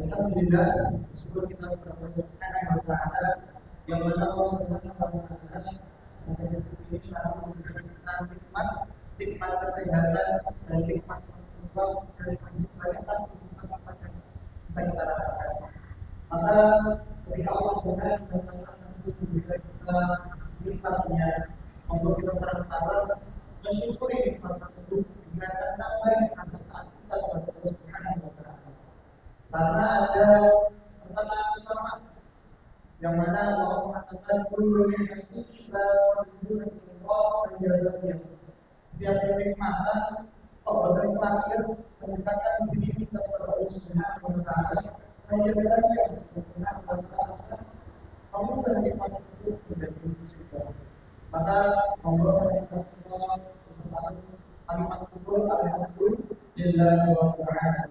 Alhamdulillah, syukur kita kepada Allah Subhanahu wa Ta'ala yang mana Allah Subhanahu wa Ta'ala ini selalu memberikan nikmat kesehatan dan nikmat kembang dan nikmat nikmat yang bisa kita rasakan. Maka ketika Allah Subhanahu wa Ta'ala masih memberikan kita nikmatnya, untuk kita sekarang mensyukuri nikmat tersebut dengan tambah rasa taat kita kepada Allah Subhanahu wa Ta'ala. Karena ada perkataan utama yang mana Allah mengatakan kullu ni'matin la tu'addu Allah menjadinya. Setiap kenikmatan Allah bersakir mendekatkan diri kita kepada Allah Subhanahu wa Ta'ala menjadinya Subhanahu wa Ta'ala kamu bernikmat itu menjadi syukur. Maka Allah menyebutkan kalimat syukur alhamdulillah wa ta'ala.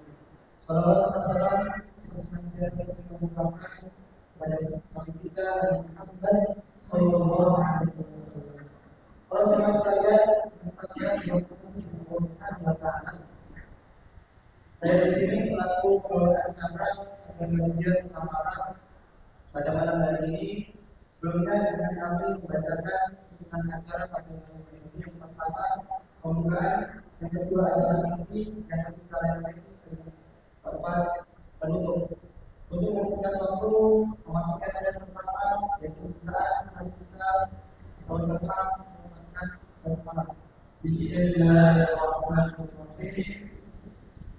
Salawat dan salam senantiasa kita ucapkan pada Nabi kita Muhammad sallallahu alaihi wasallam. Para jemaah sekalian, yang Subhanahu wa Ta'ala. Saya di sini selaku pembawa acara pengajian samaran pada malam hari ini. Sebelumnya dengan kami membacakan susunan acara pada malam hari ini. Yang pertama pembukaan, yang kedua acara inti, yang ketiga lain-lain tempat penutup. Untuk mengisikan waktu, memasukkan ayat pertama, yaitu pembukaan kita bersama mengucapkan basmalah. Bismillahirrahmanirrahim.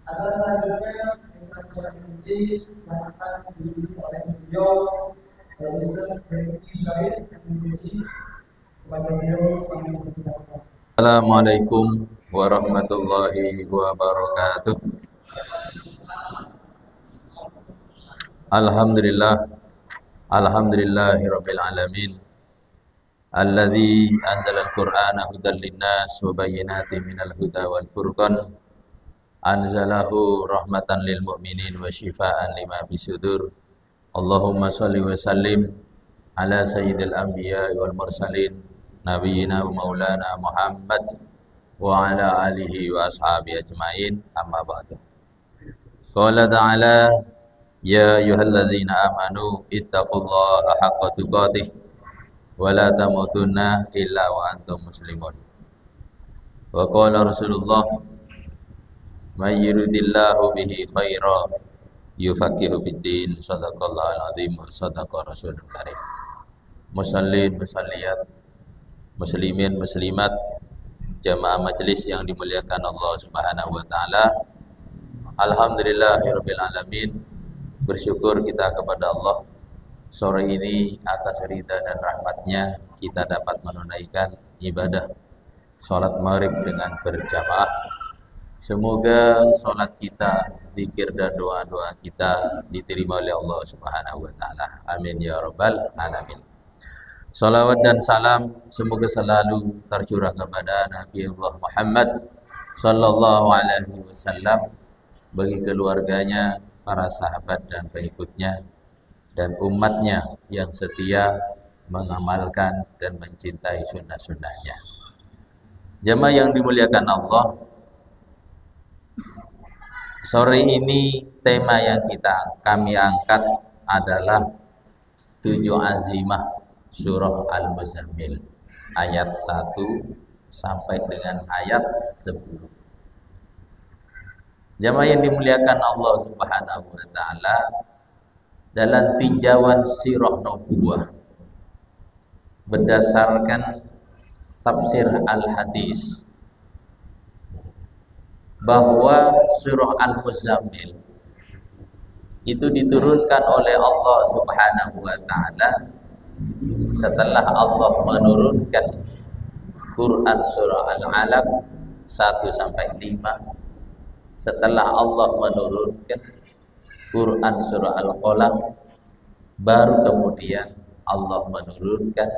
Acara selanjutnya kita sudah kunci yang akan diisi oleh beliau Ustaz Berki Syahid yang menjadi kepada beliau kami persilakan. Assalamualaikum warahmatullahi wabarakatuh. Alhamdulillahirabbil alamin. Alladzi anzalal Qur'ana hudan linnas wa bayyinatin minal huda wal furqan. Anzalahu rahmatan lil mu'minin wa shifaa'an lima fis sudur. Allahumma shalli wa sallim ala sayyidil anbiya'i wal mursalin nabiyyina wa maulana Muhammad wa ala alihi wa ashabihi ajmain. Amma ba'du. Qala ta'ala ya ayyuhalladzina amanu ittaqullaha haqqa tuqatih wa la tamutunna illa wa antum muslimun. Wa qala Rasulullah may yuridillahu bihi khairan yufaqihu biddin. Shadaqallahul azim wa shadaqa rasulul karim. Musallin musalliyat, muslimin muslimat, jamaah majelis yang dimuliakan Allah Subhanahu wa Ta'ala. Alhamdulillahirabbil alamin. Bersyukur kita kepada Allah sore ini atas ridha dan rahmatnya kita dapat menunaikan ibadah sholat maghrib dengan berjamaah. Semoga sholat kita, zikir dan doa-doa kita diterima oleh Allah Subhanahu wa Ta'ala. Amin ya rabbal alamin. Salawat dan salam semoga selalu tercurah kepada Nabi Allah Muhammad sallallahu alaihi wasallam, bagi keluarganya, para sahabat dan pengikutnya, dan umatnya yang setia mengamalkan dan mencintai sunnah-sunnahnya. Jamaah yang dimuliakan Allah, sore ini tema yang kami angkat adalah 7 azimah surah Al-Muzammil ayat 1 sampai dengan ayat 10. Jamaah yang dimuliakan Allah Subhanahu wa Ta'ala, dalam tinjauan sirah nubuwah berdasarkan tafsir al-hadis bahwa surah Al-Muzammil itu diturunkan oleh Allah Subhanahu wa Ta'ala setelah Allah menurunkan Quran surah Al-Alaq 1 sampai 5, setelah Allah menurunkan Quran surah Al-Qalam, baru kemudian Allah menurunkan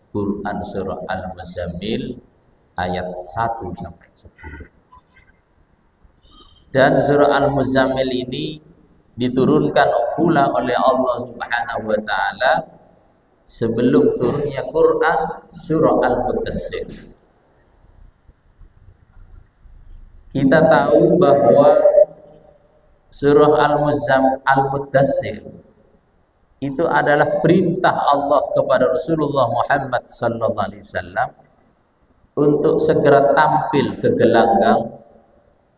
Quran surah Al-Muzammil ayat 1 sampai 10. Dan surah Al-Muzammil ini diturunkan pula oleh Allah Subhanahu wa taala sebelum turunnya Quran surah Al-Mudaththir. Kita tahu bahwa surah Al-Mudaththir itu adalah perintah Allah kepada Rasulullah Muhammad sallallahu alaihi wasallam untuk segera tampil ke gelanggang,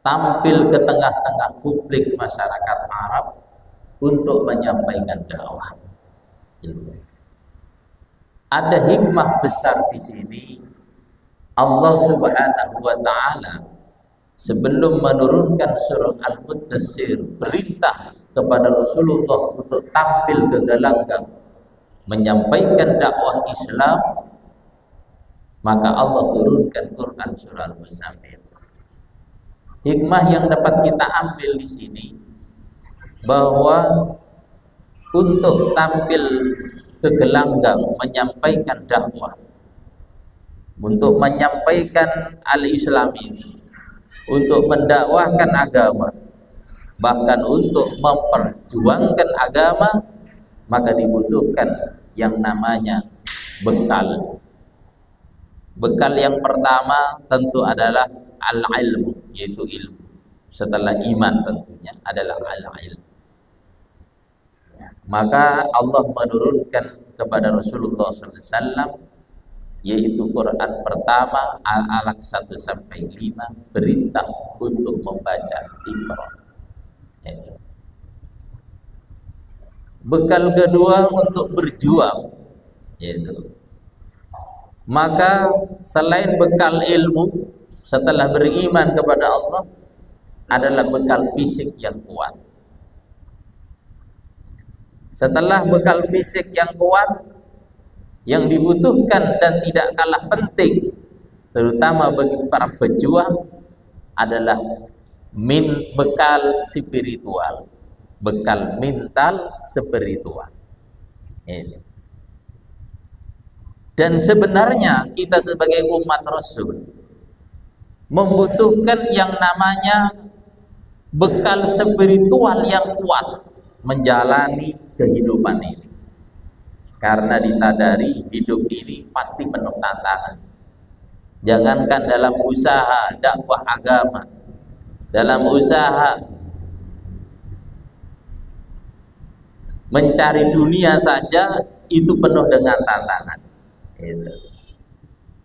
tampil ke tengah-tengah publik masyarakat Arab untuk menyampaikan dakwah. Ada hikmah besar di sini. Allah Subhanahu wa taala sebelum menurunkan surah Al-Mudaththir perintah kepada Rasulullah untuk tampil ke gelanggang menyampaikan dakwah Islam, maka Allah turunkan Quran surah Al-Muzammil. Hikmah yang dapat kita ambil di sini bahwa untuk tampil ke gelanggang menyampaikan dakwah, untuk menyampaikan al-Islam ini, untuk mendakwahkan agama, bahkan untuk memperjuangkan agama, maka dibutuhkan yang namanya bekal. Bekal yang pertama tentu adalah al-ilmu, yaitu ilmu. Setelah iman tentunya adalah al-ilmu. Maka Allah menurunkan kepada Rasulullah SAW yaitu Quran pertama Al-Alaq 1 sampai 5 perintah untuk membaca Iqra. Bekal kedua untuk berjuang, yaitu maka selain bekal ilmu setelah beriman kepada Allah adalah bekal fisik yang kuat. Setelah bekal fisik yang kuat, yang dibutuhkan dan tidak kalah penting terutama bagi para pejuang adalah bekal spiritual, bekal mental spiritual. Dan sebenarnya kita sebagai umat Rasul membutuhkan yang namanya bekal spiritual yang kuat menjalani kehidupan ini, karena disadari hidup ini pasti penuh tantangan. Jangankan dalam usaha dakwah agama, dalam usaha mencari dunia saja itu penuh dengan tantangan.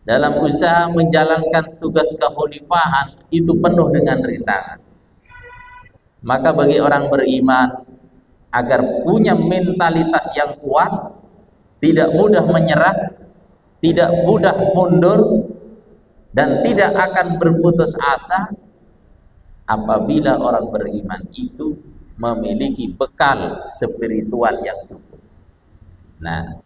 Dalam usaha menjalankan tugas kekhalifahan itu penuh dengan rintangan. Maka bagi orang beriman agar punya mentalitas yang kuat, tidak mudah menyerah, tidak mudah mundur, dan tidak akan berputus asa apabila orang beriman itu memiliki bekal spiritual yang cukup. Nah,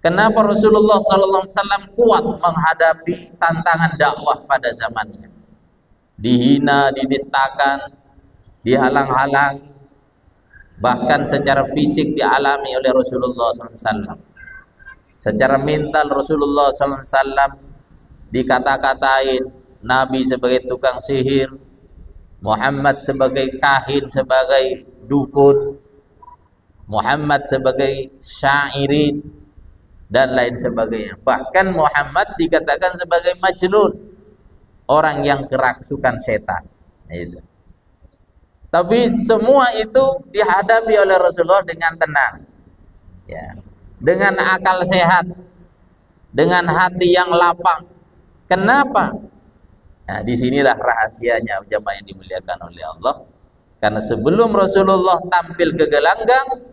kenapa Rasulullah SAW kuat menghadapi tantangan dakwah pada zamannya? Dihina, dinistakan, dihalang-halangi, bahkan secara fisik dialami oleh Rasulullah SAW. Secara mental Rasulullah SAW dikata-katain Nabi sebagai tukang sihir, Muhammad sebagai kahin, sebagai dukun, Muhammad sebagai syairin, dan lain sebagainya. Bahkan Muhammad dikatakan sebagai majnun, orang yang kerasukan setan. Tapi semua itu dihadapi oleh Rasulullah dengan tenang, ya, dengan akal sehat, dengan hati yang lapang. Kenapa? Nah, disinilah rahasianya jamaah yang dimuliakan oleh Allah. Karena sebelum Rasulullah tampil ke gelanggang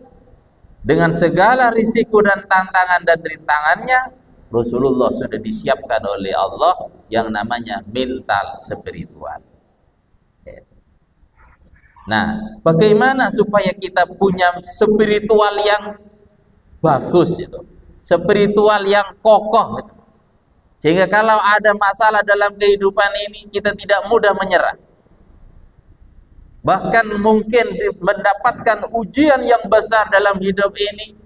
dengan segala risiko dan tantangan dan rintangannya, Rasulullah sudah disiapkan oleh Allah yang namanya mental spiritual. Nah, bagaimana supaya kita punya spiritual yang bagus itu, spiritual yang kokoh itu. Sehingga kalau ada masalah dalam kehidupan ini kita tidak mudah menyerah. Bahkan mungkin mendapatkan ujian yang besar dalam hidup ini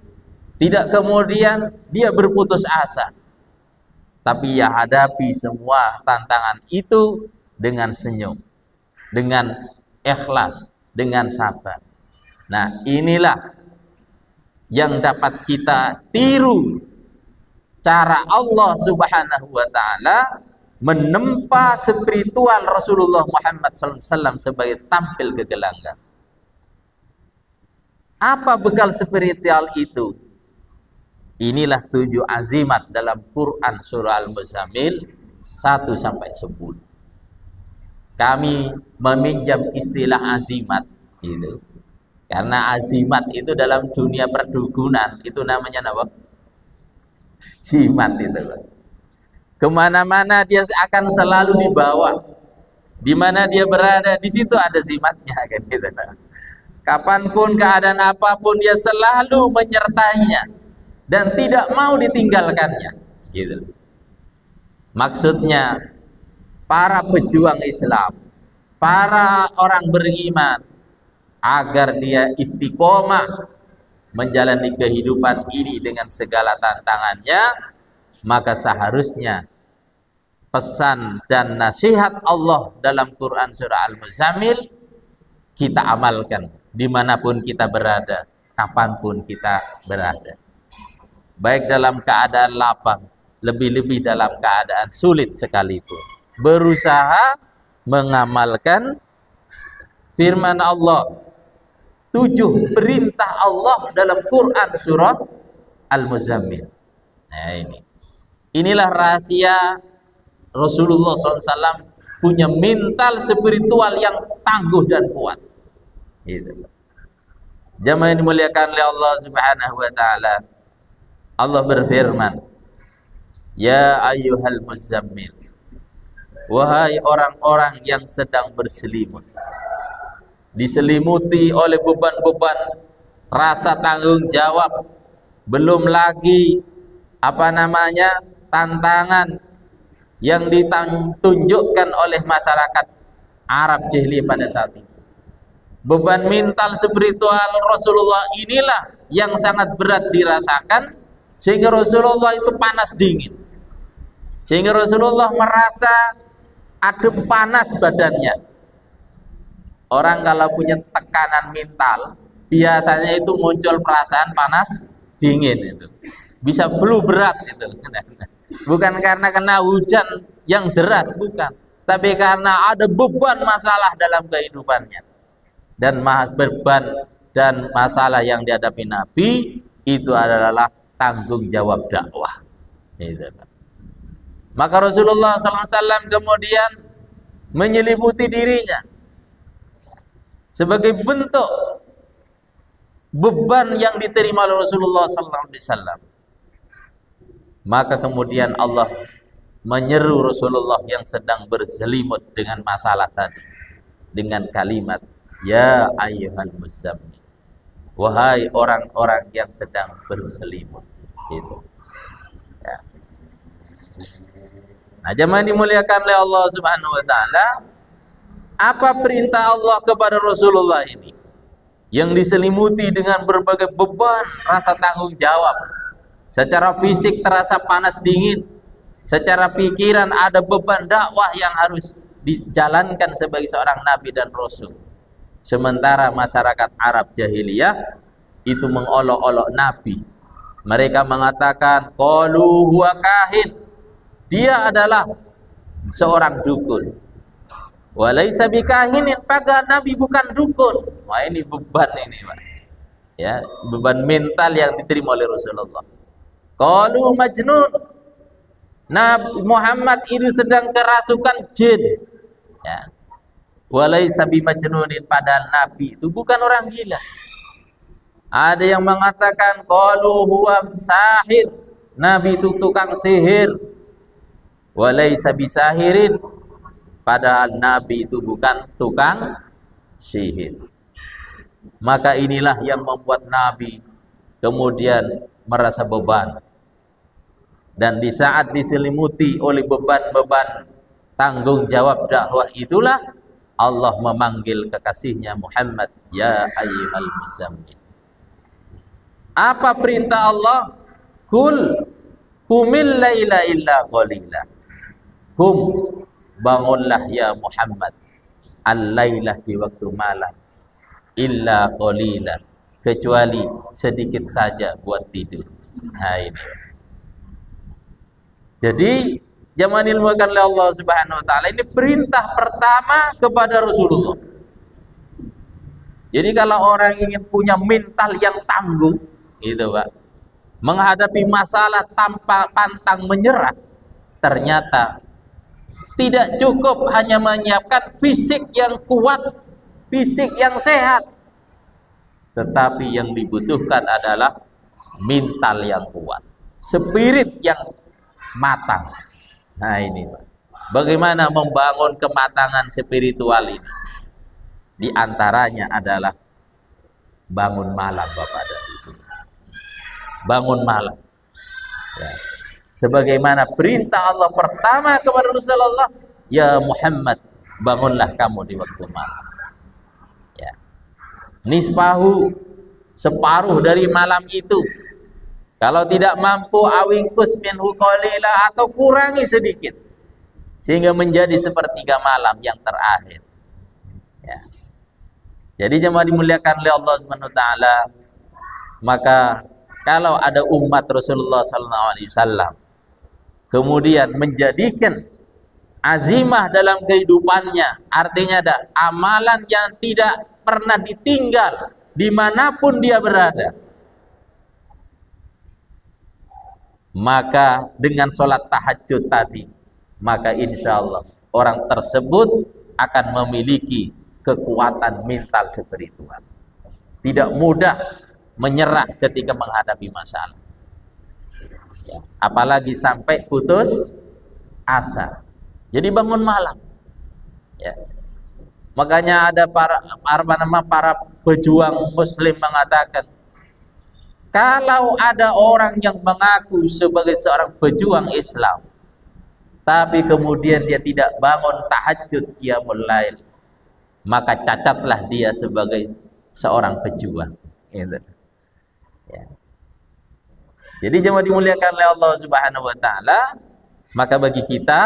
Tidak kemudian dia berputus asa, tapi ia hadapi semua tantangan itu dengan senyum, dengan ikhlas, dengan sabar. Nah, inilah yang dapat kita tiru cara Allah Subhanahu wa taala menempa spiritual Rasulullah Muhammad SAW sebagai tampil ke gelanggang. Apa bekal spiritual itu? Inilah 7 azimat dalam Quran surah Al-Muzammil 1 sampai 10. Kami meminjam istilah azimat itu. Karena azimat itu dalam dunia perdukunan itu namanya apa? Jimat itu. Kemana-mana dia akan selalu dibawa. Di mana dia berada, di situ ada zimatnya kan gitu. Kapanpun keadaan apapun dia selalu menyertainya dan tidak mau ditinggalkannya gitu. Maksudnya para pejuang Islam, para orang beriman agar dia istiqomah menjalani kehidupan ini dengan segala tantangannya, maka seharusnya pesan dan nasihat Allah dalam Quran surah Al-Muzammil kita amalkan dimanapun kita berada, kapanpun kita berada, baik dalam keadaan lapang, lebih-lebih dalam keadaan sulit sekalipun, berusaha mengamalkan firman Allah, 7 perintah Allah dalam Quran surah Al-Muzammil. Nah, inilah rahasia Rasulullah SAW punya mental spiritual yang tangguh dan kuat. Gitu. Jamaah yang dimuliakan oleh Allah Subhanahu wa taala. Allah berfirman, "Ya ayyuhal muzammil." Wahai orang-orang yang sedang berselimut, diselimuti oleh beban-beban rasa tanggung jawab, belum lagi tantangan yang ditunjukkan oleh masyarakat Arab jahiliyah pada saat itu. Beban mental spiritual Rasulullah inilah yang sangat berat dirasakan, sehingga Rasulullah itu panas dingin, sehingga Rasulullah merasa ada panas badannya. Orang kalau punya tekanan mental biasanya itu muncul perasaan panas dingin, itu bisa flu berat itu. Bukan karena kena hujan yang deras, bukan, tapi karena ada beban masalah dalam kehidupannya. Dan beban dan masalah yang dihadapi Nabi itu adalah tanggung jawab dakwah. Maka Rasulullah SAW kemudian menyelimuti dirinya sebagai bentuk beban yang diterima oleh Rasulullah SAW. Maka kemudian Allah menyeru Rasulullah yang sedang berselimut dengan masalah tadi dengan kalimat, "Ya ayyuhal muzammil." Wahai orang-orang yang sedang berselimut. Gitu. Ya. Nah, jemaah dimuliakan oleh Allah Subhanahu wa taala, apa perintah Allah kepada Rasulullah ini? Yang diselimuti dengan berbagai beban rasa tanggung jawab. Secara fisik terasa panas dingin, secara pikiran ada beban dakwah yang harus dijalankan sebagai seorang nabi dan rasul. Sementara masyarakat Arab jahiliyah itu mengolok-olok Nabi. Mereka mengatakan, qalu huwa kahin. Dia adalah seorang dukun. Walaisa bikahinin, padahal Nabi bukan dukun. Wah, ini beban ini, Pak. Ya, beban mental yang diterima oleh Rasulullah. Qalu majnun. Nabi Muhammad ini sedang kerasukan jin. Ya. Walaisa bimajnunin, padahal Nabi itu bukan orang gila. Ada yang mengatakan qalu huwa sahir. Nabi itu tukang sihir. Walaisa bisahirin, padahal Nabi itu bukan tukang sihir. Maka inilah yang membuat Nabi kemudian merasa beban. Dan di saat diselimuti oleh beban-beban tanggung jawab dakwah itulah Allah memanggil kekasihnya Muhammad, ya ayyuhal muzammil. Apa perintah Allah? Kul kumil laila illa qalila. Bangunlah ya Muhammad al-lailah di waktu malam illa qalila, kecuali sedikit saja buat tidur. Nah ini. Jadi zaman ilmukan oleh Allah Subhanahu wa taala, ini perintah pertama kepada Rasulullah. Jadi kalau orang ingin punya mental yang tangguh, gitu Pak, menghadapi masalah tanpa pantang menyerah, ternyata tidak cukup hanya menyiapkan fisik yang kuat, fisik yang sehat, tetapi yang dibutuhkan adalah mental yang kuat, spirit yang matang. Nah ini Pak, bagaimana membangun kematangan spiritual ini? Di antaranya adalah bangun malam Bapak dan Ibu. Bangun malam ya. Sebagaimana perintah Allah pertama kepada Rasulullah, ya Muhammad, bangunlah kamu di waktu malam ya. Nisfahu, separuh dari malam itu. Kalau tidak mampu, awingkus minhu qalila, atau kurangi sedikit sehingga menjadi sepertiga malam yang terakhir ya. Jadi jemaah dimuliakan oleh Allah Subhanahu wa taala, maka kalau ada umat Rasulullah SAW kemudian menjadikan azimah dalam kehidupannya, artinya ada amalan yang tidak pernah ditinggal dimanapun dia berada, maka dengan sholat tahajud tadi, maka insya Allah orang tersebut akan memiliki kekuatan mental spiritual, tidak mudah menyerah ketika menghadapi masalah ya, apalagi sampai putus asa. Jadi bangun malam ya. Makanya ada para pejuang muslim mengatakan, kalau ada orang yang mengaku sebagai seorang pejuang Islam tapi kemudian dia tidak bangun tahajud qiyamul lail, maka cacatlah dia sebagai seorang pejuang gitu. Ya. Jadi jemaah dimuliakan oleh Allah Subhanahu wa taala, maka bagi kita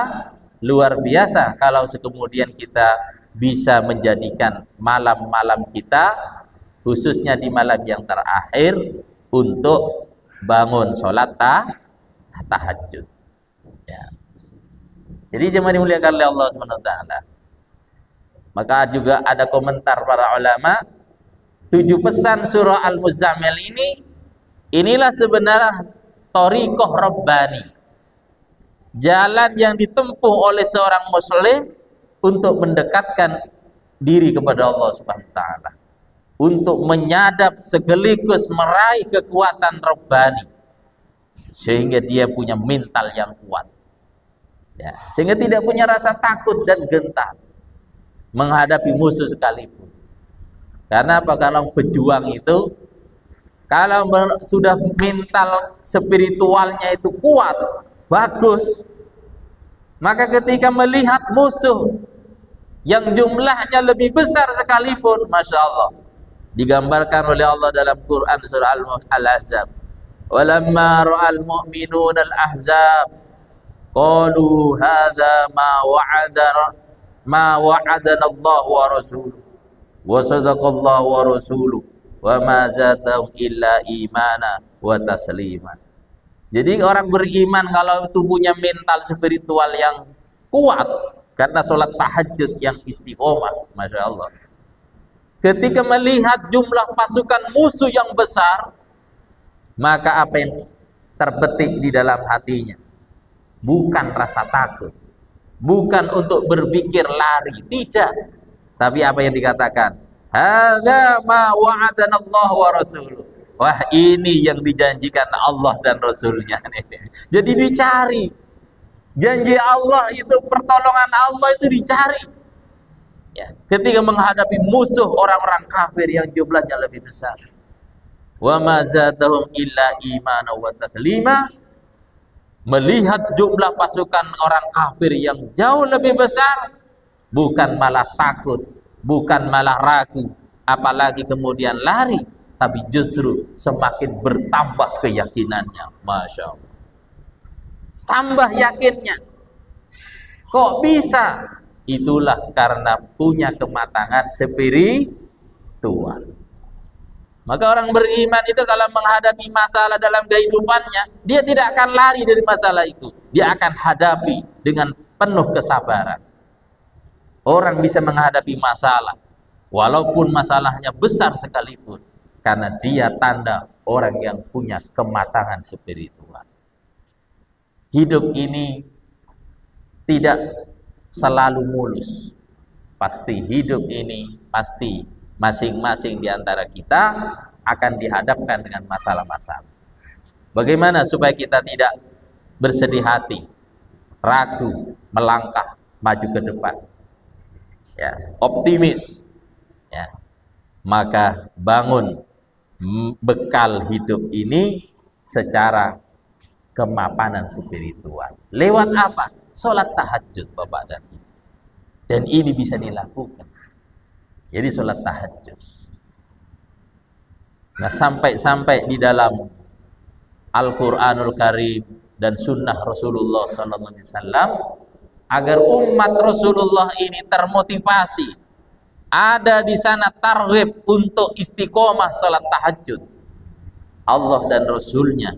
luar biasa kalau kemudian kita bisa menjadikan malam-malam kita, khususnya di malam yang terakhir, untuk bangun sholat tahajud ya. Jadi jemaah dimuliakan oleh Allah Subhanahu wa taala, maka juga ada komentar para ulama, 7 pesan surah Al-Muzammil inilah sebenarnya thariqah Rabbani, jalan yang ditempuh oleh seorang muslim untuk mendekatkan diri kepada Allah Subhanahu wa taala, untuk menyadap sekaligus meraih kekuatan Rabbani sehingga dia punya mental yang kuat ya, sehingga tidak punya rasa takut dan gentar menghadapi musuh sekalipun. Karena apa? Kalau pejuang itu, kalau sudah mental spiritualnya itu kuat, bagus, maka ketika melihat musuh yang jumlahnya lebih besar sekalipun, Masya Allah, digambarkan oleh Allah dalam Quran surah Al-Ahzab, walamma ra'al mu'minun al-ahzab qalu hadha ma wa'adana Allah wa rasuluh wa sadaqallahu wa rasuluh wa ma zadahum illa imana wa taslima. Jadi orang beriman kalau itu punya mental spiritual yang kuat karena sholat tahajud yang istiqomah, Masya Allah, ketika melihat jumlah pasukan musuh yang besar, maka apa yang terbetik di dalam hatinya? Bukan rasa takut, bukan untuk berpikir lari, tidak, tapi apa yang dikatakan? Hadza ma wa'adana Allah wa rasuluh. Wah, ini yang dijanjikan Allah dan Rasulnya. Jadi dicari janji Allah itu, pertolongan Allah itu dicari ya, ketika menghadapi musuh orang-orang kafir yang jumlahnya lebih besar. Wa ma zadahum illa imana wa taslima. Melihat jumlah pasukan orang kafir yang jauh lebih besar, bukan malah takut, bukan malah ragu, apalagi kemudian lari, tapi justru semakin bertambah keyakinannya. Masya Allah. Tambah yakinnya. Kok bisa? Itulah karena punya kematangan spiritual. Maka orang beriman itu kalau menghadapi masalah dalam kehidupannya, dia tidak akan lari dari masalah itu. Dia akan hadapi dengan penuh kesabaran. Orang bisa menghadapi masalah, walaupun masalahnya besar sekalipun, karena dia tanda orang yang punya kematangan spiritual. Hidup ini tidak selalu mulus. Pasti hidup ini, pasti masing-masing di antara kita akan dihadapkan dengan masalah-masalah. Bagaimana supaya kita tidak bersedih hati, ragu, melangkah, maju ke depan? Ya, optimis. Ya. Maka bangun bekal hidup ini secara kemapanan spiritual. Lewat apa? Sholat tahajud, Bapak dan Ibu. Dan ini bisa dilakukan. Jadi sholat tahajud. Nah, sampai-sampai di dalam Al-Quranul Karim dan Sunnah Rasulullah SAW, agar umat Rasulullah ini termotivasi, ada di sana targhib untuk istiqomah sholat tahajud. Allah dan Rasulnya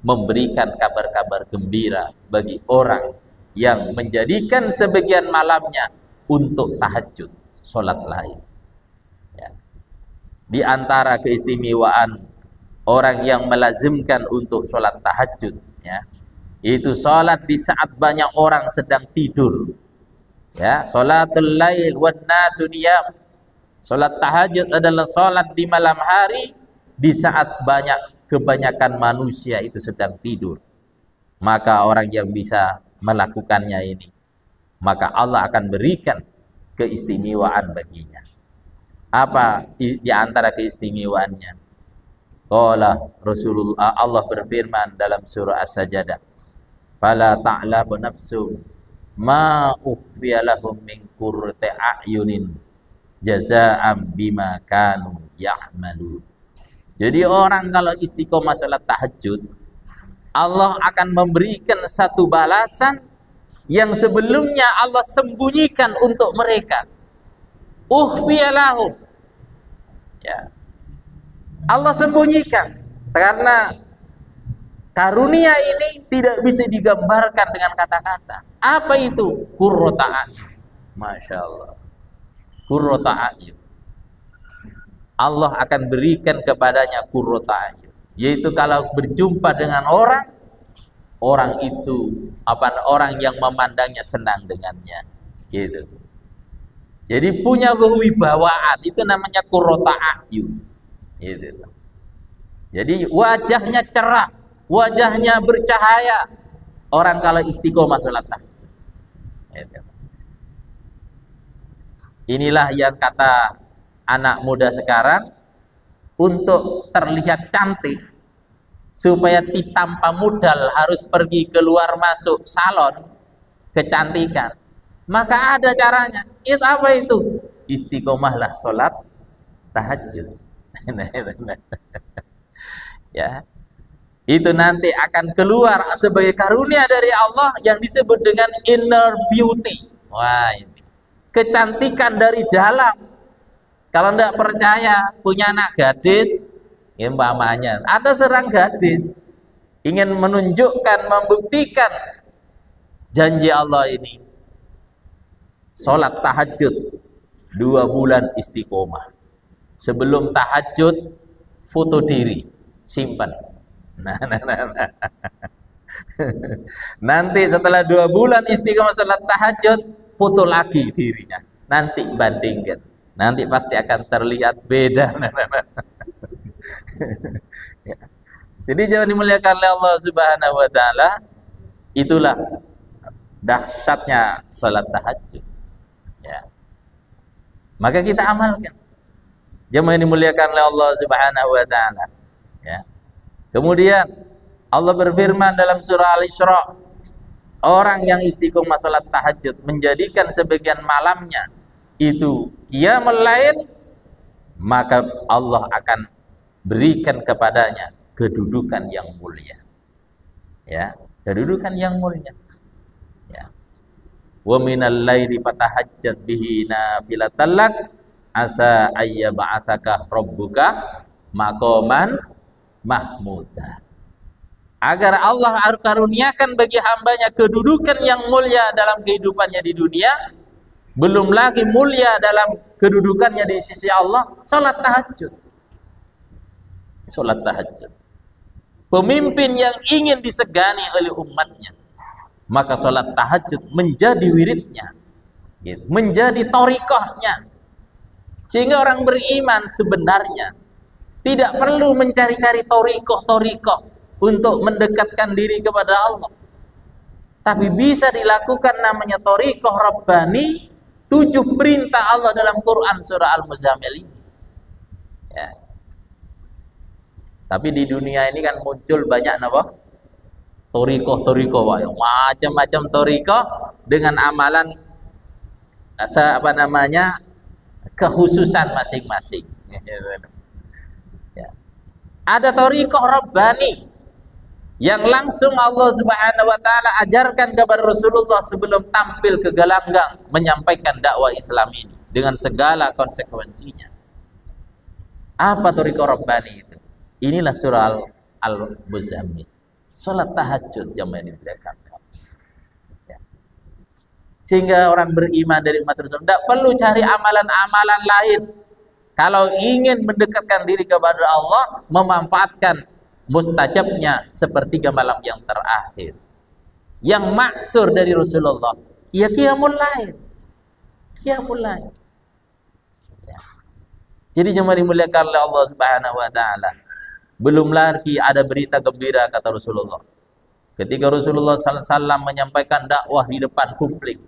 memberikan kabar-kabar gembira bagi orang yang menjadikan sebagian malamnya untuk tahajud, sholat lain. Ya. Di antara keistimewaan orang yang melazimkan untuk sholat tahajud, ya, itu sholat di saat banyak orang sedang tidur. Ya, sholatul lail wan nasu niyam. Sholat tahajud adalah sholat di malam hari di saat kebanyakan manusia itu sedang tidur. Maka orang yang bisa melakukannya ini, maka Allah akan berikan keistimewaan baginya. Apa di antara keistimewaannya? Qala Rasulullah, Allah berfirman dalam surah As-Sajdah, fala ta'lamu nafsum ma ukhfiya lahum min qurrati a'yunin jazaa'an bima kanu ya'malun. Jadi orang kalau istiqomah salat tahajud, Allah akan memberikan satu balasan yang sebelumnya Allah sembunyikan untuk mereka. Ukhfiya lahum. Ya. Allah sembunyikan karena karunia ini tidak bisa digambarkan dengan kata-kata. Apa itu? Qurrata a'yun. Masya Allah. Qurrata a'yun. Allah akan berikan kepadanya qurrata a'yun. Yaitu kalau berjumpa dengan orang itu orang yang memandangnya senang dengannya. Gitu. Jadi punya kewibawaan, itu namanya qurrata a'yun. Gitu. Jadi wajahnya cerah, wajahnya bercahaya orang kalau istiqomah salat tahajud. Inilah yang kata anak muda sekarang, untuk terlihat cantik supaya tanpa modal harus pergi keluar masuk salon kecantikan, maka ada caranya. Itu apa itu? Istiqomahlah salat tahajud. Ya, itu nanti akan keluar sebagai karunia dari Allah yang disebut dengan inner beauty. Wah, ini kecantikan dari dalam. Kalau tidak percaya, punya anak gadis, umpamanya ada seorang gadis ingin menunjukkan, membuktikan janji Allah ini, sholat tahajud 2 bulan istiqomah. Sebelum tahajud, foto diri, simpan. Nah. Nanti setelah 2 bulan istiqomah salat tahajud, foto lagi dirinya. Nanti bandingkan. Nanti pasti akan terlihat beda. Ya. Jadi jangan dimuliakan oleh Allah Subhanahu wa taala. Itulah dahsyatnya salat tahajud. Ya. Maka kita amalkan. Jangan dimuliakan oleh Allah Subhanahu wa taala. Ya. Kemudian Allah berfirman dalam surah Al-Isra, orang yang istiqomah salat tahajud menjadikan sebagian malamnya itu qiyamul lail, maka Allah akan berikan kepadanya kedudukan yang mulia. Ya, kedudukan yang mulia. Ya. Wa minal laili fatahajjat bihi nafilatan lak asa ayyab'atsaka rabbuka maqaman mahmuda. Agar Allah karuniakan bagi hambanya kedudukan yang mulia dalam kehidupannya di dunia, belum lagi mulia dalam kedudukannya di sisi Allah, salat tahajud. Salat tahajud. Pemimpin yang ingin disegani oleh umatnya, maka salat tahajud menjadi wiridnya, menjadi thariqahnya. Sehingga orang beriman sebenarnya tidak perlu mencari-cari thariqah untuk mendekatkan diri kepada Allah, tapi bisa dilakukan namanya thariqah Rabbani, 7 perintah Allah dalam Quran surah Al-Muzammil ini. Ya. Tapi di dunia ini kan muncul banyak apa? Thariqah, macam-macam thariqah dengan amalan kekhususan masing-masing. Ya. Ada thariqah Rabbani yang langsung Allah Subhanahu wa taala ajarkan kepada Rasulullah sebelum tampil ke gelanggang menyampaikan dakwah Islam ini dengan segala konsekuensinya. Apa thariqah Rabbani itu? Inilah surah Al-Muzammil. Salat tahajud jamaah yang dimuliakan. Ya. Sehingga orang beriman dari umat Rasul tidak perlu cari amalan-amalan lain. Kalau ingin mendekatkan diri kepada Allah, memanfaatkan mustajabnya sepertiga malam yang terakhir yang maksur dari Rasulullah, ya qiyamul lail. Ya. Jadi jemaah dimuliakan oleh Allah Subhanahu wa taala, belum lagi ada berita gembira kata Rasulullah ketika Rasulullah sallallahu alaihi wasallam menyampaikan dakwah di depan publik.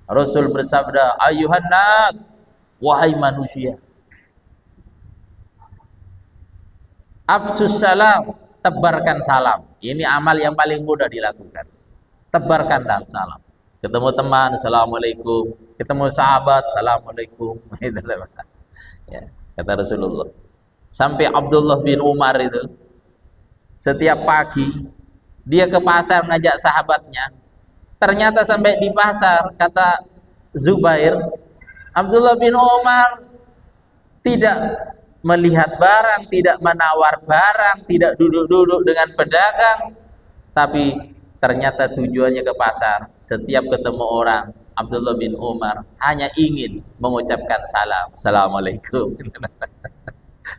Rasul bersabda, ayuhan nas, wahai manusia, absus salam, tebarkan salam. Ini amal yang paling mudah dilakukan. Tebarkan dan salam. Ketemu teman, assalamualaikum. Ketemu sahabat, assalamualaikum. Ya, kata Rasulullah. Sampai Abdullah bin Umar itu setiap pagi dia ke pasar ngajak sahabatnya. Ternyata sampai di pasar, kata Zubair, Abdullah bin Umar tidak melihat barang, tidak menawar barang, tidak duduk-duduk dengan pedagang, tapi ternyata tujuannya ke pasar. Setiap ketemu orang, Abdullah bin Umar hanya ingin mengucapkan salam, assalamualaikum.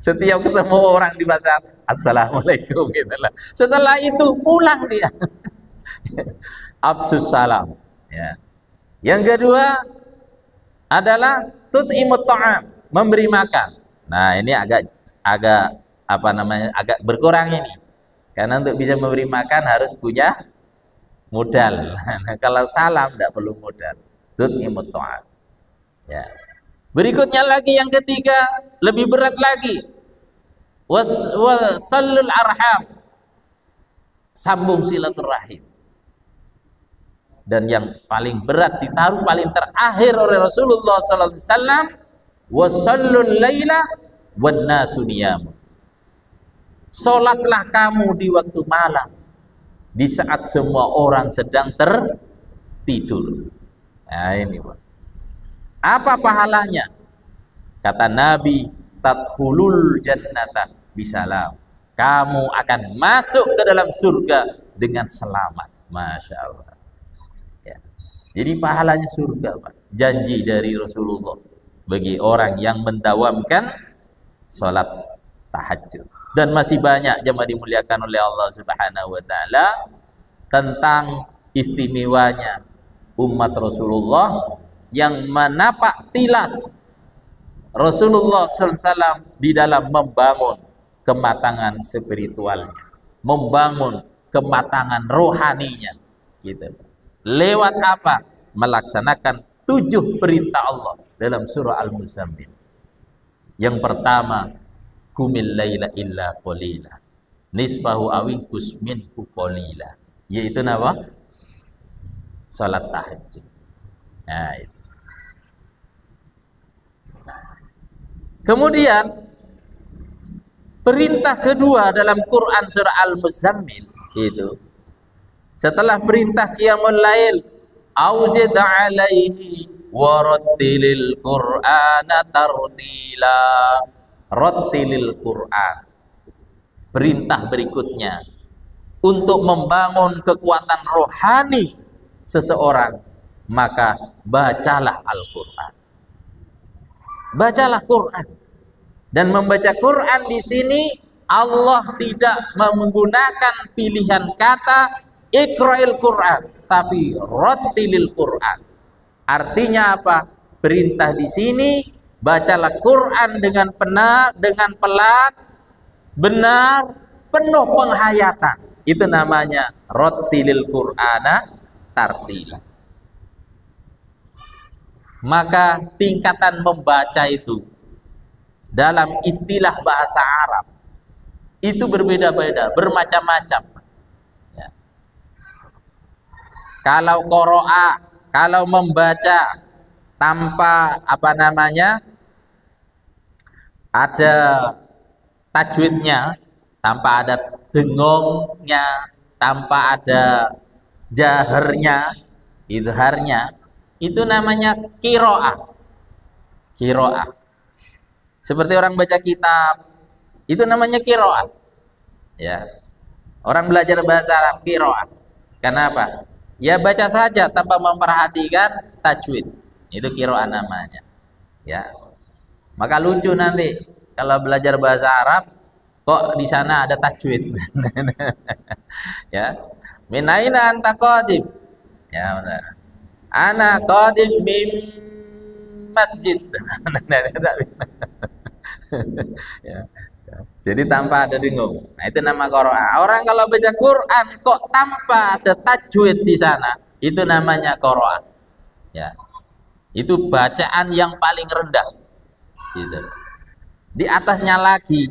Setiap ketemu orang di pasar, assalamualaikum. Setelah itu pulang dia. Absus salam. Ya. Yang kedua adalah tut'imut ta'am, memberi makan. Nah, ini agak agak berkurang ini. Karena untuk bisa memberi makan harus punya modal. Nah, kalau salam tidak perlu modal. Tut'imut ta'am. Ya. Berikutnya lagi yang ketiga, lebih berat lagi. Wasallul arham. Sambung silaturahim. Dan yang paling berat ditaruh paling terakhir oleh Rasulullah sallallahu alaihi wasallam, wasallul laila wan nasu niyam. Salatlah kamu di waktu malam, di saat semua orang sedang tertidur. Nah, ini Pak. Apa pahalanya? Kata Nabi, tadkhulul jannata bisalam. Kamu akan masuk ke dalam surga dengan selamat. Masya Allah. Ya. Jadi pahalanya surga, Pak. Janji dari Rasulullah bagi orang yang mendawamkan sholat tahajud. Dan masih banyak jemaah dimuliakan oleh Allah Subhanahu wa taala tentang istimewanya umat Rasulullah yang menapak tilas Rasulullah SAW di dalam membangun kematangan spiritualnya, membangun kematangan rohaninya, gitu. Lewat apa? Melaksanakan 7 perintah Allah dalam surah Al-Muzammil. Yang pertama, qumil laila illa qalila, nisfahu awinqus minhu qalila, yaitu apa? Salat tahajud. Nah, itu. Kemudian Perintah kedua dalam Quran surah Al-Muzammil itu setelah perintah qiyamul lail, auzid alaihi warattilil Qur'ana tartila. Rattilil Qur'an. Perintah berikutnya untuk membangun kekuatan rohani seseorang, maka bacalah Al-Qur'an. Bacalah Quran. Dan membaca Quran di sini Allah tidak menggunakan pilihan kata Iqra'il Quran, tapi rattilil Quran. Artinya apa? Perintah di sini bacalah Quran dengan benar, dengan pelan, benar, penuh penghayatan. Itu namanya rattilil Qur'ana tartila. Maka tingkatan membaca itu dalam istilah bahasa Arab itu berbeda-beda, bermacam-macam. Ya. Kalau qoro'a, kalau membaca tanpa ada tajwidnya, tanpa ada dengongnya, tanpa ada jaharnya, izharnya, itu namanya qiraah. Qiraah. Seperti orang baca kitab, itu namanya qiraah. Ya. Orang belajar bahasa Arab qiraah. Kenapa? Ya baca saja tanpa memperhatikan tajwid. Itu qiraah namanya. Ya. Maka lucu nanti kalau belajar bahasa Arab kok di sana ada tajwid. Ya. Min aina anta qadim? Ya, benar. Ana qadim mim masjid. Ya. Jadi tanpa ada dengung. Nah, itu nama qiraah. Orang kalau baca Quran kok tanpa ada tajwid di sana, itu namanya qiraah. Ya. Itu bacaan yang paling rendah. Gitu. Di atasnya lagi,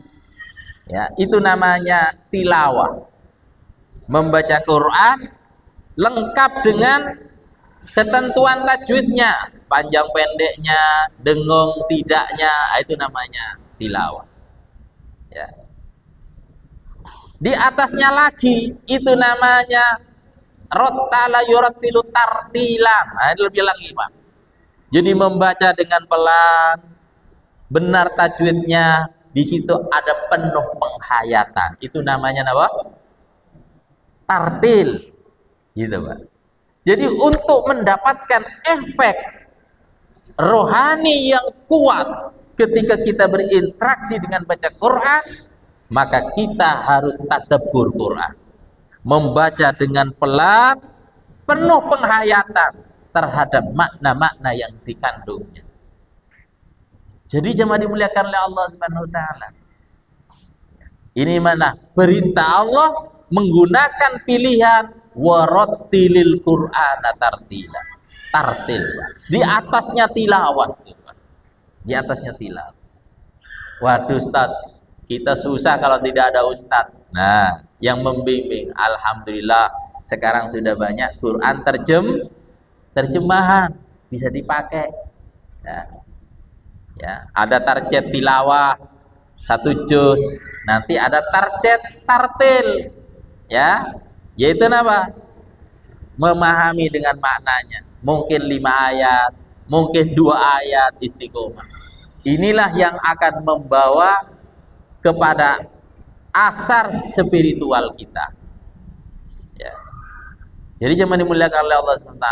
ya, itu namanya tilawah. Membaca Quran lengkap dengan ketentuan tajwidnya, panjang pendeknya, dengung tidaknya, itu namanya tilawah. Ya. Di atasnya lagi itu namanya rattala yurattilu tartilan. Nah, itu lebih lagi, Pak. Jadi membaca dengan pelan, benar tajwidnya, di situ ada penuh penghayatan. Itu namanya apa? Tartil. Gitu, Pak. Jadi untuk mendapatkan efek rohani yang kuat ketika kita berinteraksi dengan baca Quran, maka kita harus tadabbur Quran, membaca dengan pelan, penuh penghayatan terhadap makna-makna yang dikandungnya. Jadi jemaah dimuliakan oleh Allah Subhanahu wa taala. Ini mana perintah Allah menggunakan pilihan warattilil Qur'ana tartila. Tartil, di atasnya tilawah. Di atasnya tilawah. Waduh Ustaz, kita susah kalau tidak ada Ustaz. Nah, yang membimbing, alhamdulillah sekarang sudah banyak Quran terjemahan bisa dipakai. Ya. Ya, ada target tilawah 1 juz, nanti ada target tartil. Ya, yaitu apa? Memahami dengan maknanya. Mungkin 5 ayat, mungkin 2 ayat istiqomah. Inilah yang akan membawa kepada asar spiritual kita. Ya. Jadi jangan dimuliakan oleh Allah SWT.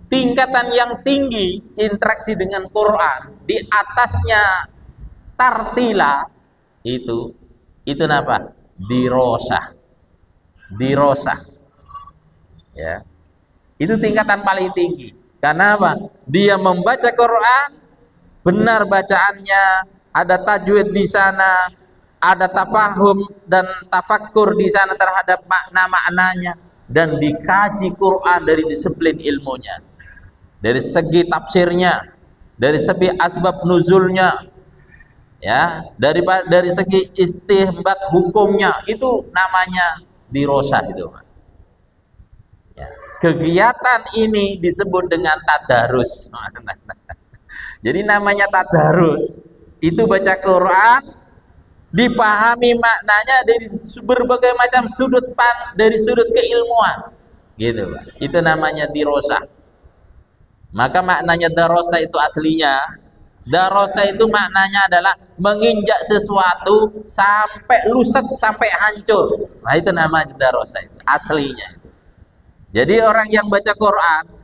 Tingkatan yang tinggi interaksi dengan Quran, di atasnya tartila itu apa? Dirosah. Dirosah. Ya. Itu tingkatan paling tinggi. Karena apa? Dia membaca Quran, benar bacaannya, ada tajwid di sana, ada tafahum dan tafakkur di sana terhadap makna-maknanya, dan dikaji Quran dari disiplin ilmunya, dari segi tafsirnya, dari segi asbab nuzulnya, ya, dari segi istinbat hukumnya, itu namanya dirosah itu. Ya. Kegiatan ini disebut dengan tadarus. Jadi namanya tadarus itu baca Quran dipahami maknanya dari berbagai macam dari sudut keilmuan, gitu Pak. Itu namanya dirosah. Maka maknanya darosa itu aslinya, darosa itu maknanya adalah menginjak sesuatu sampai luset, sampai hancur. Nah itu namanya darosa itu aslinya. Jadi orang yang baca Quran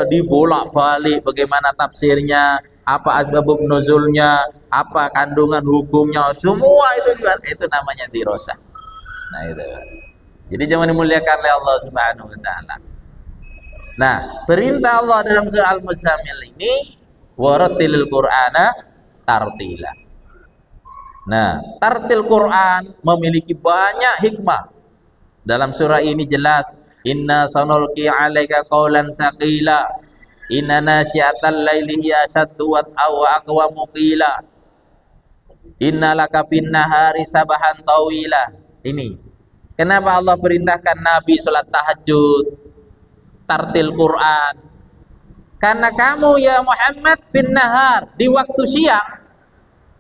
dibolak-balik bagaimana tafsirnya, apa asbabun nuzulnya, apa kandungan hukumnya, semua itu namanya dirosah. Nah itu. Jadi jangan dimuliakan oleh Allah Subhanahu wa taala. Nah, perintah Allah dalam surah Al-Muzammil ini warattilil Qur'ana tartila. Nah, tartil Quran memiliki banyak hikmah. Dalam surah ini jelas, inna sanulqi 'alaika qawlan saqila, inna nasyi'atal laili hiya ashaddu wat'a wa aqwamu qila, inna laka bin nahari sabahan tawila. Ini kenapa Allah perintahkan Nabi salat tahajud, tartil Quran? Karena kamu ya Muhammad bin nahar, di waktu siang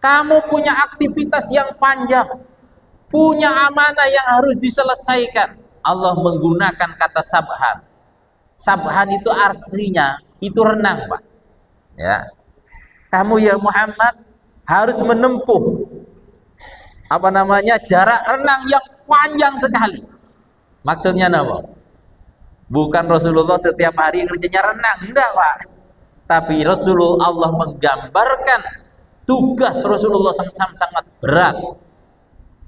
kamu punya aktivitas yang panjang, punya amanah yang harus diselesaikan. Allah menggunakan kata sabhan. Sabhan itu aslinya itu renang, Pak. Ya. Kamu ya Muhammad harus menempuh jarak renang yang panjang sekali. Maksudnya apa? Bukan Rasulullah setiap hari kerjanya renang, enggak Pak. Tapi Rasulullah Allah menggambarkan tugas Rasulullah sangat berat.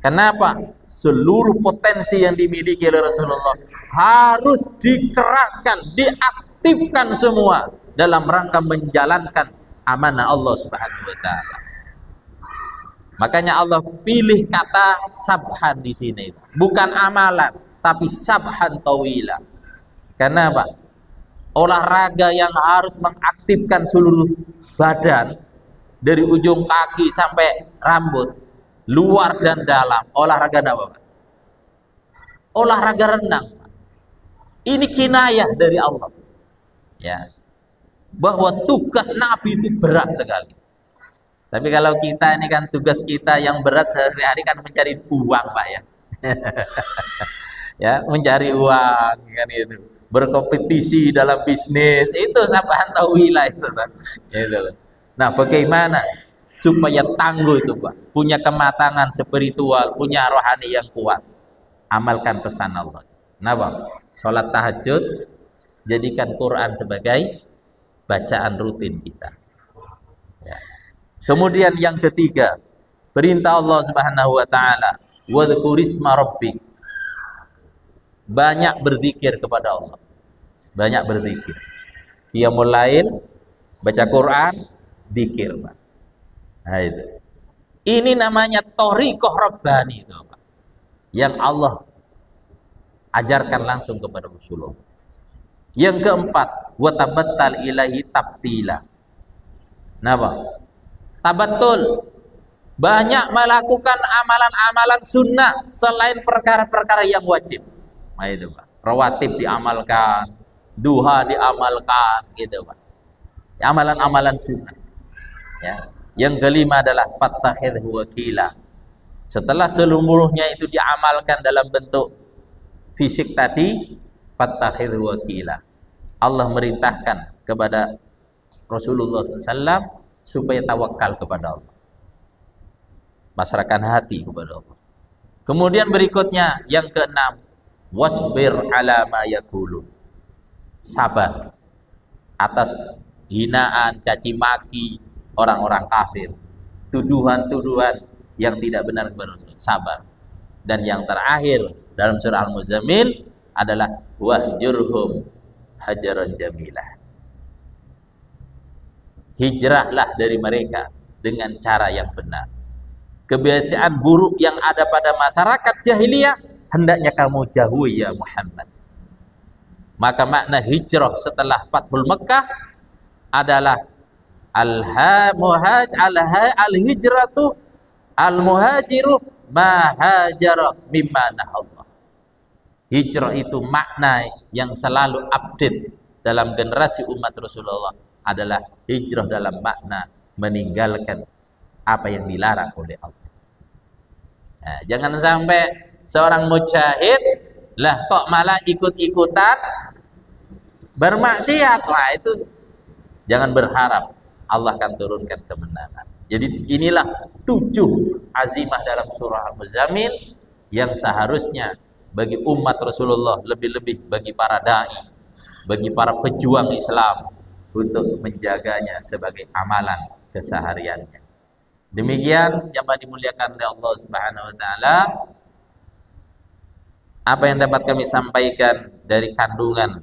Kenapa? Seluruh potensi yang dimiliki oleh Rasulullah harus dikerahkan, diaktifkan semua dalam rangka menjalankan amanah Allah Subhanahu wa taala. Makanya Allah pilih kata sabhan di sini, bukan amalan, tapi sabhan tawila. Kenapa? Olahraga yang harus mengaktifkan seluruh badan dari ujung kaki sampai rambut, luar dan dalam. Olahraga apa? Olahraga renang. Ini kinayah dari Allah. Ya. Bahwa tugas Nabi itu berat sekali. Tapi kalau kita ini kan tugas kita yang berat sehari-hari kan mencari uang, Pak ya. Ya, mencari uang kan itu. Berkompetisi dalam bisnis itu sabhan tawilah itu, Pak. Gitu. Nah, bagaimana supaya tangguh itu, Pak? Punya kematangan spiritual, punya rohani yang kuat. Amalkan pesan Allah. Kenapa? Sholat tahajud, jadikan Quran sebagai bacaan rutin kita. Ya. Kemudian yang ketiga, perintah Allah Subhanahu wa taala, wadhkurisma rabbik. Banyak berzikir kepada Allah. Banyak berzikir. Qiyamul lail, baca Quran, zikir, Pak. Nah, itu. Ini namanya thariqah rabbani itu, Pak. Yang Allah ajarkan langsung kepada Rasulullah. Yang keempat, wa tabattal ilahi tabtila. Napa? Tabattul, banyak melakukan amalan-amalan sunnah selain perkara-perkara yang wajib. Nah, itu Pak. Rawatib diamalkan, duha diamalkan, gitu Pak. Amalan-amalan sunnah. Ya. Yang kelima adalah fattakhidhu wakila. Setelah seluruhnya itu diamalkan dalam bentuk fisik tadi, fattakhidhu wakila. Allah merintahkan kepada Rasulullah SAW supaya tawakal kepada Allah, pasrahkan hati kepada Allah. Kemudian berikutnya yang keenam, wasbir ala ma yaqulun. Sabar atas hinaan, caci maki orang-orang kafir, tuduhan-tuduhan yang tidak benar kepada Rasul. Sabar. Dan yang terakhir dalam surah Al-Muzammil adalah wahjurhum hajaran jamilah. Hijrahlah dari mereka dengan cara yang benar. Kebiasaan buruk yang ada pada masyarakat jahiliyah hendaknya kamu jauhi ya Muhammad. Maka makna hijrah setelah Fathul Mekkah adalah al-hijratu al-muhajiru ma hajara mimma nahallah. Hijrah itu makna yang selalu update dalam generasi umat Rasulullah adalah hijrah dalam makna meninggalkan apa yang dilarang oleh Allah. Nah, jangan sampai seorang mujahid lah kok malah ikut-ikutan bermaksiat. Wah, itu jangan berharap Allah akan turunkan kemenangan. Jadi inilah 7 azimah dalam surah Al-Muzammil yang seharusnya bagi umat Rasulullah, lebih-lebih bagi para dai, bagi para pejuang Islam untuk menjaganya sebagai amalan kesehariannya. Demikian jamaah dimuliakan oleh Allah Subhanahu wa taala, apa yang dapat kami sampaikan dari kandungan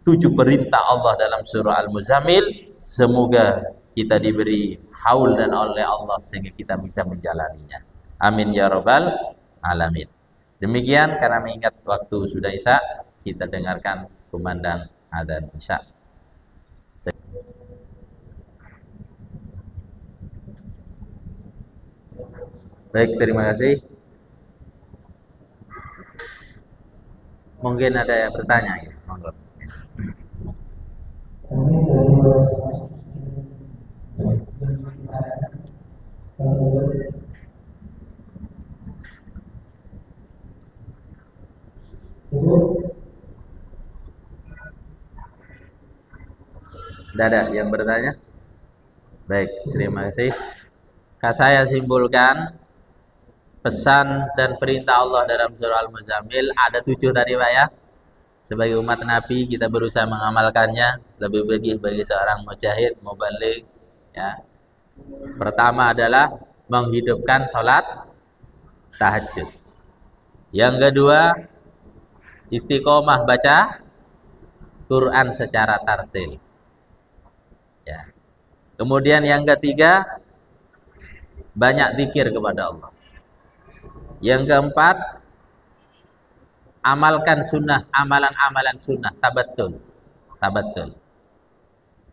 7 perintah Allah dalam surah Al-Muzammil, semoga kita diberi haul dan oleh Allah sehingga kita bisa menjalaninya. Amin ya rabbal alamin. Demikian, karena mengingat waktu sudah isya, kita dengarkan kumandang adzan isya. Baik, terima kasih. Mungkin ada yang bertanya ya, monggo. Tidak ada yang bertanya? Baik, terima kasih. Saya simpulkan pesan dan perintah Allah dalam surah Al-Muzammil ada 7 tadi Pak ya. Sebagai umat Nabi kita berusaha mengamalkannya, lebih bagi seorang mujahid, mubaligh ya. Pertama adalah menghidupkan sholat tahajud. Yang kedua, istiqomah baca Quran secara tartil. Ya. Kemudian yang ketiga, banyak zikir kepada Allah. Yang keempat, amalkan sunnah, amalan-amalan sunnah, tabattul.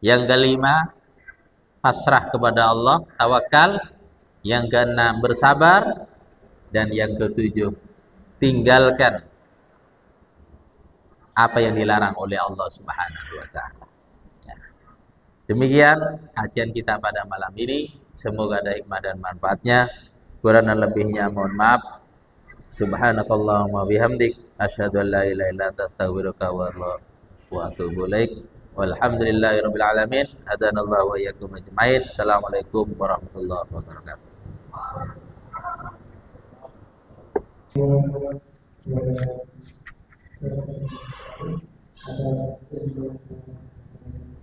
Yang kelima, pasrah kepada Allah, tawakal. Yang keenam, bersabar. Dan yang ketujuh, tinggalkan apa yang dilarang oleh Allah Subhanahu wa taala. Ya. Demikian kajian kita pada malam ini, semoga ada hikmah dan manfaatnya. Kurang dan lebihnya mohon maaf. Subhanakallahumma bihamdik asyhadu an la ilaha illa anta astaghfiruka wa atubu ilaik. Walhamdulillahirabbil alamin. Hadanallahu wa iyyakum ajmain. Assalamualaikum warahmatullahi wabarakatuh.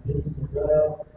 Atas